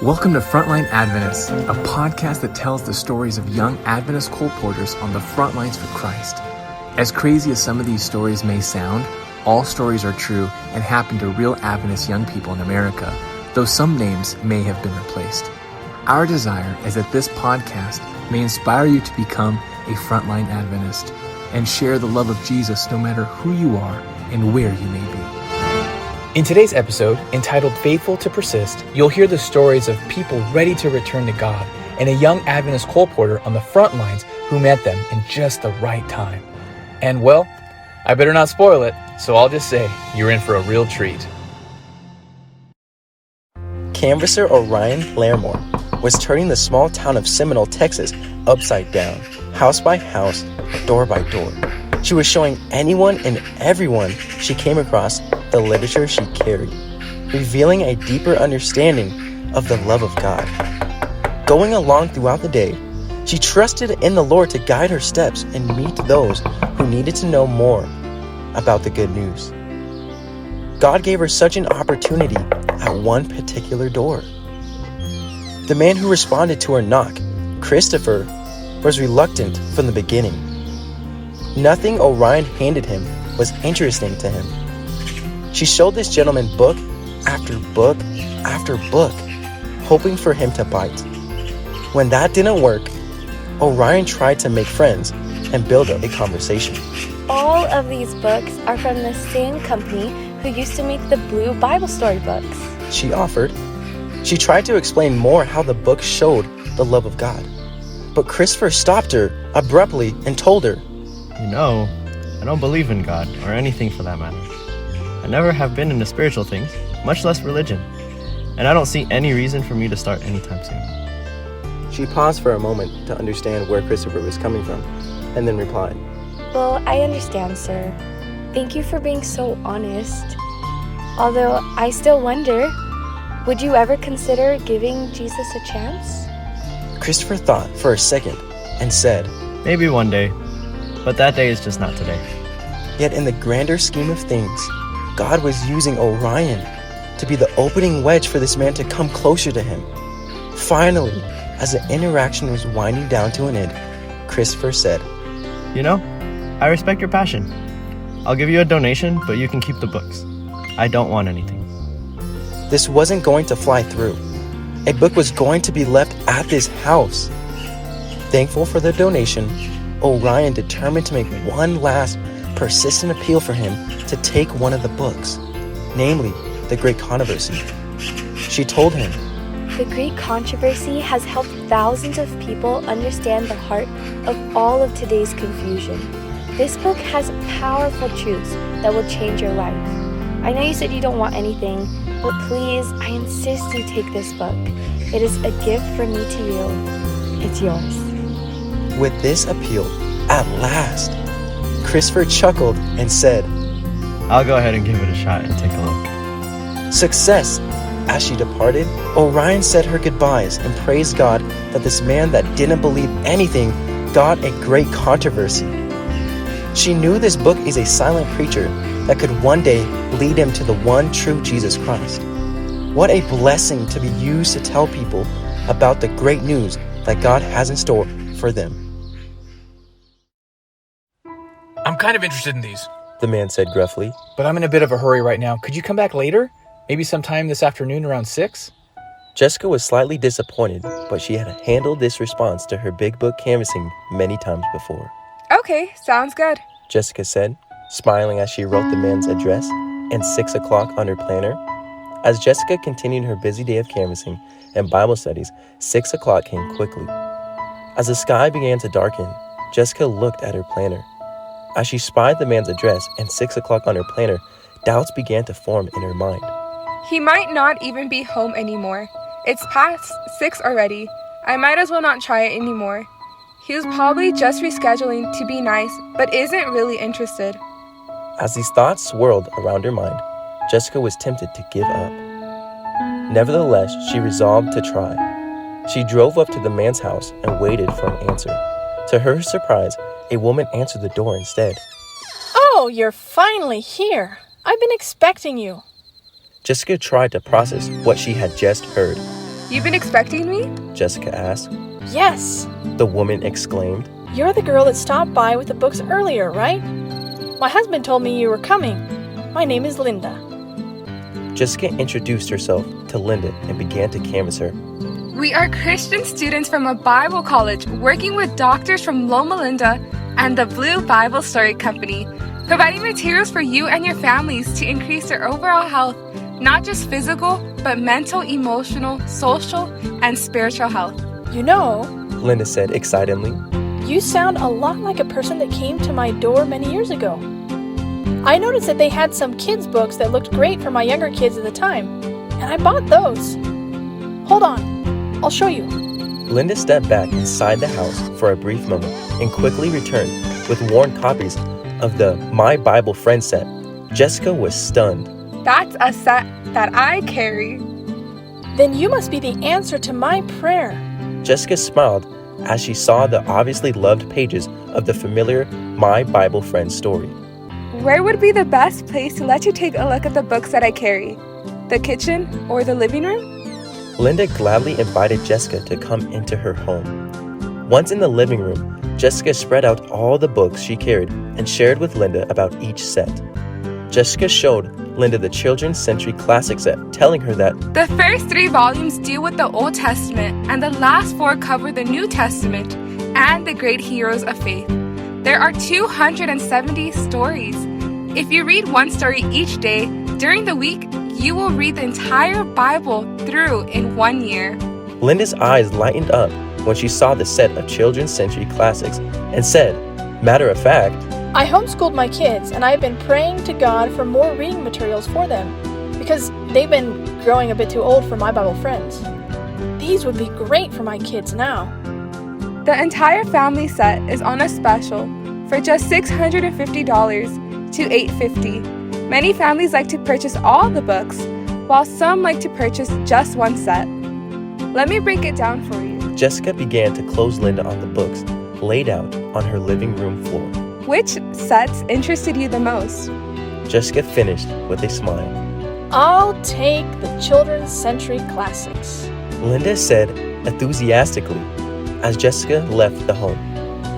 Welcome to Frontline Adventists, a podcast that tells the stories of young Adventist colporteurs on the front lines for Christ. As crazy as some of these stories may sound, all stories are true and happen to real Adventist young people in America, though some names may have been replaced. Our desire is that this podcast may inspire you to become a Frontline Adventist and share the love of Jesus no matter who you are and where you may be. In today's episode, entitled Faithful to Persist, you'll hear the stories of people ready to return to God and a young Adventist colporteur on the front lines who met them in just the right time. And well, I better not spoil it, so I'll just say you're in for a real treat. Canvasser Orion Larimore was turning the small town of Seminole, Texas, upside down, house by house, door by door. She was showing anyone and everyone she came across the literature she carried, revealing a deeper understanding of the love of God. Going along throughout the day, she trusted in the Lord to guide her steps and meet those who needed to know more about the good news. God gave her such an opportunity at one particular door. The man who responded to her knock, Christopher, was reluctant from the beginning. Nothing Orion handed him was interesting to him. She showed this gentleman book after book after book, hoping for him to bite. When that didn't work, Orion tried to make friends and build up a conversation. All of these books are from the same company who used to make the blue Bible story books, she offered. She tried to explain more how the book showed the love of God. But Christopher stopped her abruptly and told her, "You know, I don't believe in God or anything for that matter. I never have been into spiritual things, much less religion, and I don't see any reason for me to start anytime soon." She paused for a moment to understand where Christopher was coming from, and then replied, "Well, I understand, sir. Thank you for being so honest. Although I still wonder, would you ever consider giving Jesus a chance?" Christopher thought for a second and said, "Maybe one day, but that day is just not today." Yet in the grander scheme of things, God was using Orion to be the opening wedge for this man to come closer to him. Finally, as the interaction was winding down to an end, Christopher said, "You know, I respect your passion. I'll give you a donation, but you can keep the books. I don't want anything." This wasn't going to fly through. A book was going to be left at this house. Thankful for the donation, Orion determined to make one last persistent appeal for him to take one of the books, namely The Great Controversy. She told him, The Great Controversy has helped thousands of people understand the heart of all of today's confusion. This book has powerful truths that will change your life. I know you said you don't want anything, but please, I insist you take this book. It is a gift from me to you. It's yours. With this appeal, at last, Christopher chuckled and said, "I'll go ahead and give it a shot and take a look." Success! As she departed, Orion said her goodbyes and praised God that this man that didn't believe anything got a great controversy. She knew this book is a silent preacher that could one day lead him to the one true Jesus Christ. What a blessing to be used to tell people about the great news that God has in store for them. I'm kind of interested in these, The man said gruffly. but I'm in a bit of a hurry right now. Could you come back later? Maybe sometime this afternoon around 6? Jessica was slightly disappointed, but she had handled this response to her big book canvassing many times before. Okay, sounds good. Jessica said, smiling as she wrote the man's address and 6 o'clock on her planner. As Jessica continued her busy day of canvassing and Bible studies, 6 o'clock came quickly. As the sky began to darken, Jessica looked at her planner. As she spied the man's address and 6 o'clock on her planner, doubts began to form in her mind. He might not even be home anymore. It's past 6 already. I might as well not try it anymore. He was probably just rescheduling to be nice, but isn't really interested. As these thoughts swirled around her mind, Jessica was tempted to give up. Nevertheless, she resolved to try. She drove up to the man's house and waited for an answer. To her surprise, a woman answered the door instead. "Oh, you're finally here. I've been expecting you." Jessica tried to process what she had just heard. You've been expecting me? Jessica asked. Yes, The woman exclaimed. you're the girl that stopped by with the books earlier, right? My husband told me you were coming. My name is Linda. Jessica introduced herself to Linda and began to canvass her. We are Christian students from a Bible college working with doctors from Loma Linda and the Blue Bible Story Company, providing materials for you and your families to increase your overall health, not just physical, but mental, emotional, social, and spiritual health. You know, Linda said excitedly. you sound a lot like a person that came to my door many years ago. I noticed that they had some kids' books that looked great for my younger kids at the time, and I bought those. Hold on, I'll show you. Linda stepped back inside the house for a brief moment and quickly returned with worn copies of the My Bible Friend set. Jessica was stunned. That's a set that I carry. Then you must be the answer to my prayer. Jessica smiled as she saw the obviously loved pages of the familiar My Bible Friend story. Where would be the best place to let you take a look at the books that I carry? The kitchen or the living room? Linda gladly invited Jessica to come into her home. Once in the living room, Jessica spread out all the books she carried and shared with Linda about each set. Jessica showed Linda the Children's Century Classic set, telling her that The first 3 volumes deal with the Old Testament, and the last 4 cover the New Testament and the great heroes of faith. There are 270 stories. If you read one story each day during the week, you will read the entire Bible through in 1 year. Linda's eyes lightened up when she saw the set of Children's Century Classics and said, matter of fact, I homeschooled my kids, and I've been praying to God for more reading materials for them because they've been growing a bit too old for my Bible friends. These would be great for my kids now. The entire family set is on a special for just $650 to $850. Many families like to purchase all the books, while some like to purchase just one set. Let me break it down for you. Jessica began to close Linda on the books laid out on her living room floor. Which sets interested you the most? Jessica finished with a smile. I'll take the Children's Century Classics. Linda said enthusiastically as Jessica left the home.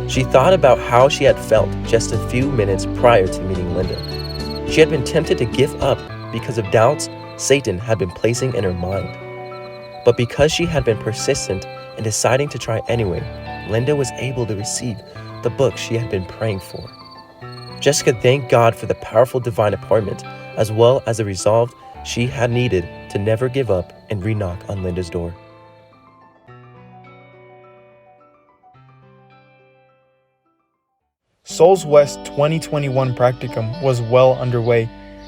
She thought about how she had felt just a few minutes prior to meeting Linda. She had been tempted to give up because of doubts Satan had been placing in her mind. But because she had been persistent in deciding to try anyway, Linda was able to receive the book she had been praying for. Jessica thanked God for the powerful divine appointment, as well as the resolve she had needed to never give up and re-knock on Linda's door. Souls West 2021 practicum was well underway.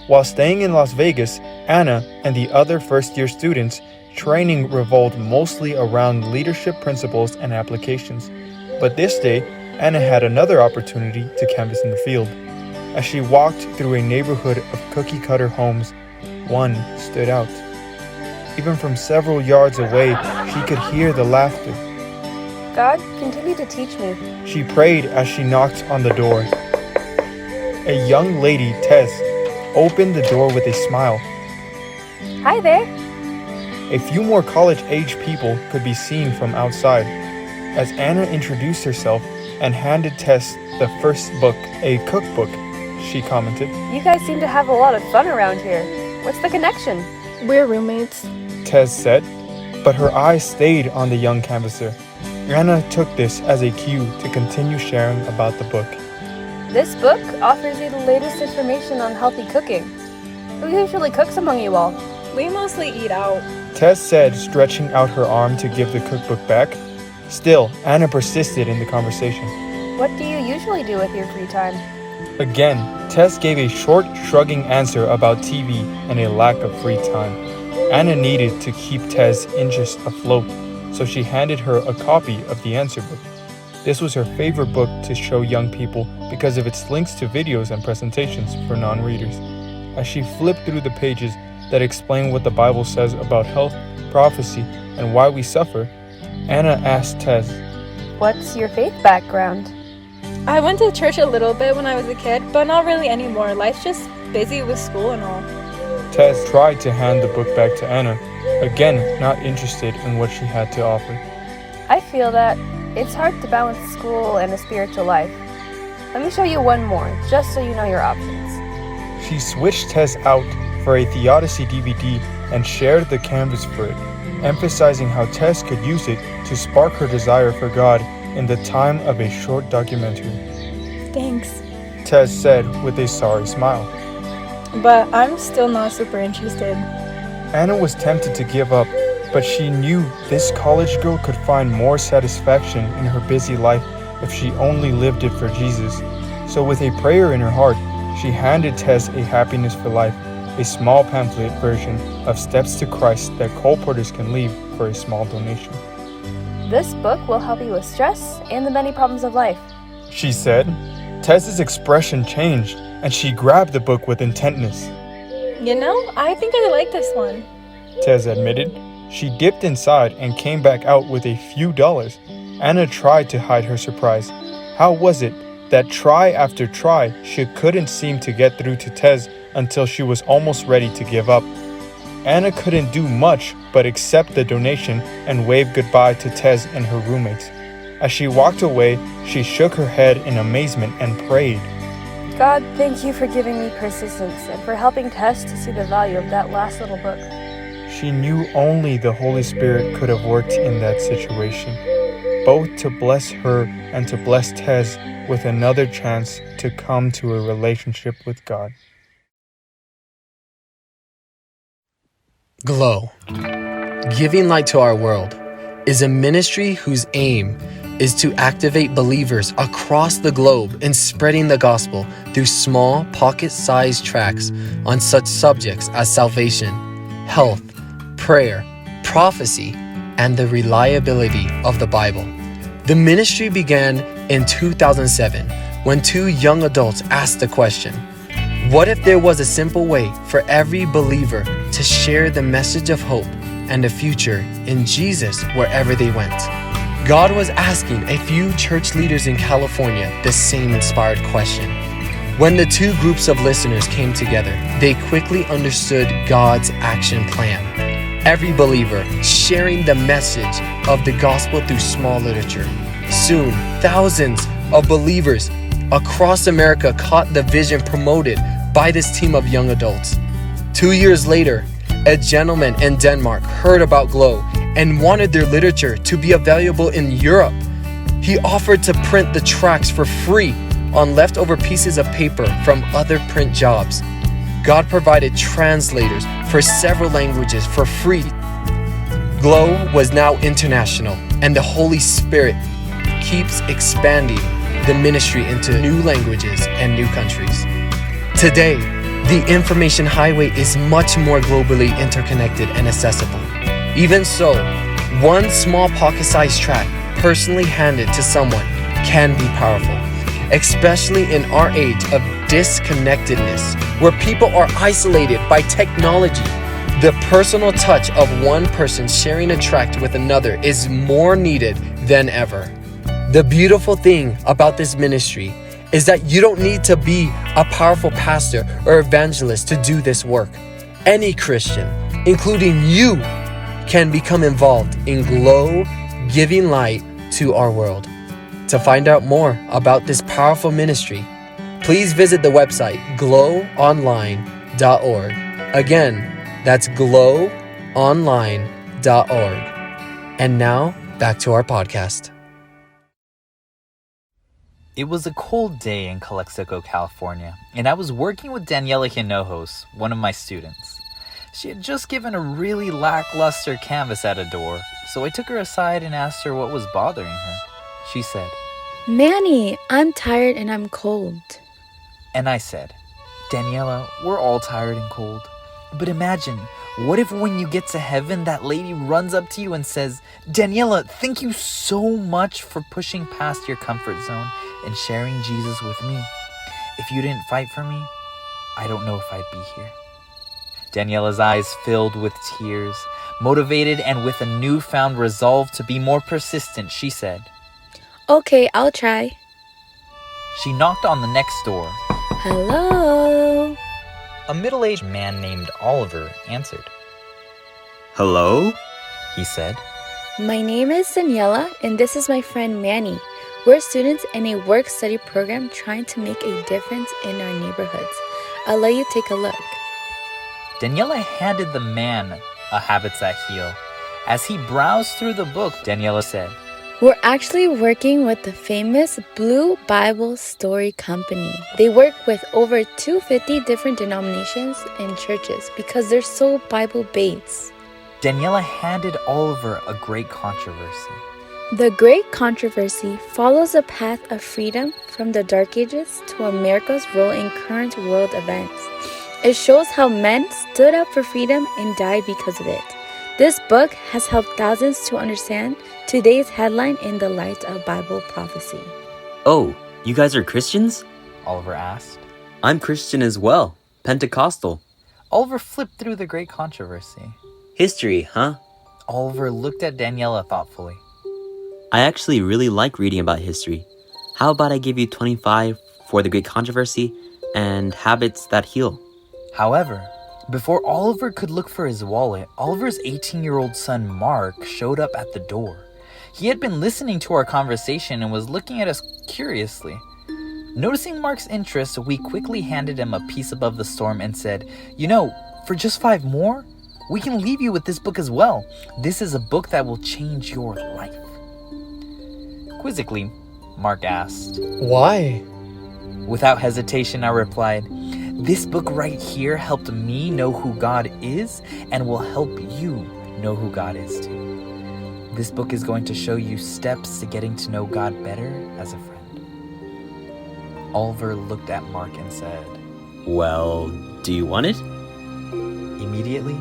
While staying in Las Vegas, Anna and the other first-year students' training revolved mostly around leadership principles and applications. But this day, Anna had another opportunity to canvass in the field. As she walked through a neighborhood of cookie-cutter homes, one stood out. Even from several yards away, she could hear the laughter. God, continue to teach me. She prayed as she knocked on the door. A young lady, Tess, opened the door with a smile. Hi there. A few more college-age people could be seen from outside. As Anna introduced herself and handed Tess the first book, a cookbook, she commented. You guys seem to have a lot of fun around here. What's the connection? We're roommates. Tess said, but her eyes stayed on the young canvasser. Anna took this as a cue to continue sharing about the book. This book offers you the latest information on healthy cooking. Who usually cooks among you all? We mostly eat out. Tess said, stretching out her arm to give the cookbook back. Still, Anna persisted in the conversation. What do you usually do with your free time? Again, Tess gave a short, shrugging answer about TV and a lack of free time. Anna needed to keep Tess' interest afloat, so she handed her a copy of the answer book. This was her favorite book to show young people because of its links to videos and presentations for non-readers. As she flipped through the pages that explain what the Bible says about health, prophecy, and why we suffer, Anna asked Tess, What's your faith background? I went to church a little bit when I was a kid, but not really anymore. Life's just busy with school and all. Tess tried to hand the book back to Anna, again not interested in what she had to offer. I feel that it's hard to balance school and a spiritual life. Let me show you one more, just so you know your options. She switched Tess out for a Theodicy DVD and shared the canvas for it, emphasizing how Tess could use it to spark her desire for God in the time of a short documentary. Thanks. Tess said with a sorry smile. But I'm still not super interested. Anna was tempted to give up, but she knew this college girl could find more satisfaction in her busy life if she only lived it for Jesus. So with a prayer in her heart, she handed Tess a Happiness for Life, a small pamphlet version of Steps to Christ that colporteurs can leave for a small donation. This book will help you with stress and the many problems of life. She said. Tess's expression changed, and she grabbed the book with intentness. You know, I think I like this one. Tess admitted. She dipped inside and came back out with a few dollars. Anna tried to hide her surprise. How was it that try after try she couldn't seem to get through to Tess until she was almost ready to give up? Anna couldn't do much but accept the donation and wave goodbye to Tess and her roommates. As she walked away, she shook her head in amazement and prayed. God, thank you for giving me persistence and for helping Tess to see the value of that last little book. She knew only the Holy Spirit could have worked in that situation, both to bless her and to bless Tess with another chance to come to a relationship with God. Glow, Giving Light to Our World, is a ministry whose aim is to activate believers across the globe in spreading the gospel through small, pocket-sized tracts on such subjects as salvation, health, prayer, prophecy, and the reliability of the Bible. The ministry began in 2007 when two young adults asked the question, what if there was a simple way for every believer to share the message of hope and a future in Jesus wherever they went? God was asking a few church leaders in California the same inspired question. When the two groups of listeners came together, they quickly understood God's action plan. Every believer sharing the message of the gospel through small literature. Soon, thousands of believers across America caught the vision promoted by this team of young adults. 2 years later, a gentleman in Denmark heard about Glow and wanted their literature to be available in Europe. He offered to print the tracts for free on leftover pieces of paper from other print jobs. God provided translators for several languages for free. Glow was now international, and the Holy Spirit keeps expanding the ministry into new languages and new countries. Today, the information highway is much more globally interconnected and accessible. Even so, one small pocket-sized tract personally handed to someone can be powerful, especially in our age of disconnectedness, where people are isolated by technology. The personal touch of one person sharing a tract with another is more needed than ever. The beautiful thing about this ministry is that you don't need to be a powerful pastor or evangelist to do this work. Any Christian, including you, can become involved in Glow, giving light to our world. To find out more about this powerful ministry, please visit the website glowonline.org. Again, that's glowonline.org. And now, back to our podcast. It was a cold day in Calexico, California, and I was working with Daniela Hinojos, one of my students. She had just given a really lackluster canvas at a door, so I took her aside and asked her what was bothering her. She said, Manny, I'm tired and I'm cold. And I said, Daniela, we're all tired and cold. But imagine, what if when you get to heaven, that lady runs up to you and says, Daniela, thank you so much for pushing past your comfort zone and sharing Jesus with me. If you didn't fight for me, I don't know if I'd be here. Daniela's eyes filled with tears. Motivated and with a newfound resolve to be more persistent, she said, Okay, I'll try. She knocked on the next door. Hello? a middle-aged man named Oliver answered. Hello? He said. My name is Daniela, and this is my friend Manny. We're students in a work-study program trying to make a difference in our neighborhoods. I'll let you take a look. Daniela handed the man a Habits That Heal. As he browsed through the book, Daniela said, We're actually working with the famous Blue Bible Story Company. They work with over 250 different denominations and churches because they're so Bible-based. Daniela handed Oliver a great controversy. The Great Controversy follows a path of freedom from the Dark Ages to America's role in current world events. It shows how men stood up for freedom and died because of it. This book has helped thousands to understand today's headline in the light of Bible prophecy. Oh, you guys are Christians? Oliver asked. I'm Christian as well, Pentecostal. Oliver flipped through the Great Controversy. History, huh? Oliver looked at Daniela thoughtfully. I actually really like reading about history. How about I give you 25 for the Great Controversy and Habits That Heal? However, before Oliver could look for his wallet, Oliver's 18-year-old son Mark showed up at the door. He had been listening to our conversation and was looking at us curiously. Noticing Mark's interest, we quickly handed him a piece above the storm and said, for just 5 more, we can leave you with this book as well. This is a book that will change your life. Quizzically, Mark asked, Why? Without hesitation, I replied, this book right here helped me know who God is and will help you know who God is too. This book is going to show you steps to getting to know God better as a friend. Oliver looked at Mark and said, Well, do you want it? Immediately,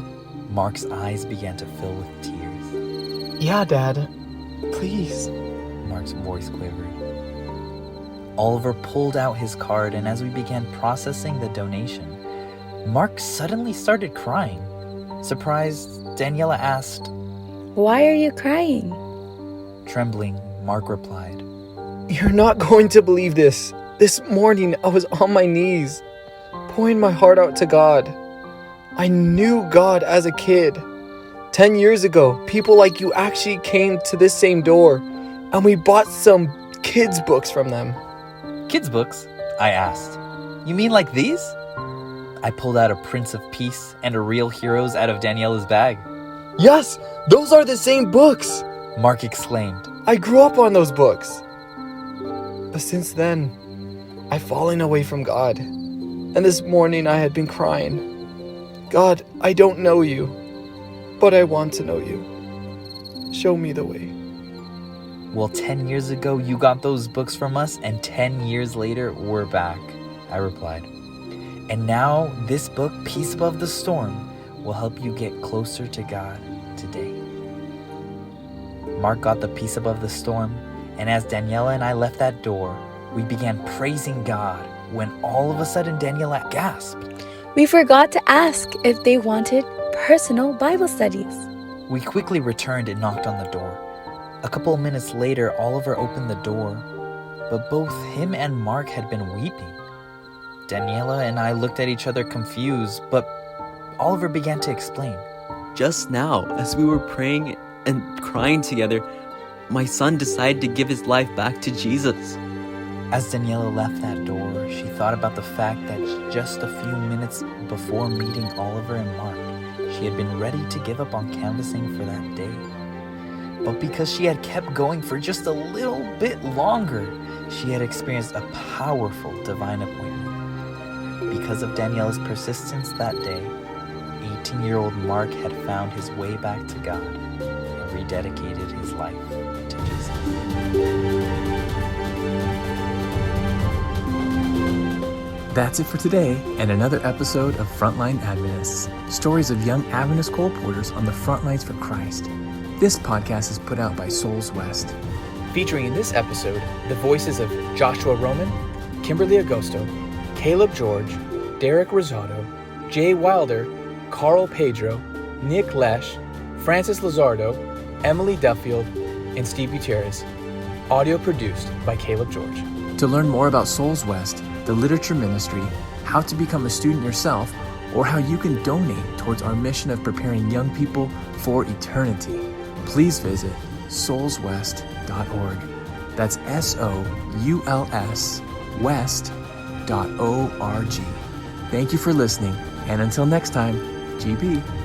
Mark's eyes began to fill with tears. Yeah, Dad. Please. Mark's voice quivered. Oliver pulled out his card, and as we began processing the donation, Mark suddenly started crying. Surprised, Daniela asked, Why are you crying? Trembling, Mark replied, You're not going to believe this. This morning, I was on my knees, pouring my heart out to God. I knew God as a kid. 10 years ago, people like you actually came to this same door, and we bought some kids' books from them. Kids' books? I asked. You mean like these? I pulled out a Prince of Peace and a Real Heroes out of Daniela's bag. Yes, those are the same books! Mark exclaimed. I grew up on those books. But since then, I've fallen away from God. And this morning I had been crying. God, I don't know you, but I want to know you. Show me the way. Well, 10 years ago, you got those books from us, and 10 years later, we're back, I replied. And now, this book, Peace Above the Storm, will help you get closer to God today. Mark got the Peace Above the Storm, and as Daniela and I left that door, we began praising God when all of a sudden Daniela gasped. We forgot to ask if they wanted personal Bible studies. We quickly returned and knocked on the door. A couple of minutes later, Oliver opened the door, but both him and Mark had been weeping. Daniela and I looked at each other confused, but Oliver began to explain. Just now, as we were praying and crying together, my son decided to give his life back to Jesus. As Daniela left that door, she thought about the fact that just a few minutes before meeting Oliver and Mark, she had been ready to give up on canvassing for that day. But because she had kept going for just a little bit longer, she had experienced a powerful divine appointment. Because of Daniela's persistence that day, 18-year-old Mark had found his way back to God and rededicated his life to Jesus. That's it for today and another episode of Frontline Adventists, stories of young Adventist coal porters on the front lines for Christ. This podcast is put out by Souls West. Featuring in this episode, the voices of Joshua Roman, Kimberly Agosto, Caleb George, Derek Rosado, Jay Wilder, Carl Pedro, Nick Lesh, Francis Lazardo, Emily Duffield, and Steve Gutierrez. Audio produced by Caleb George. To learn more about Souls West, the literature ministry, how to become a student yourself, or how you can donate towards our mission of preparing young people for eternity, please visit soulswest.org. That's SOULS West.org. Thank you for listening, and until next time, GB.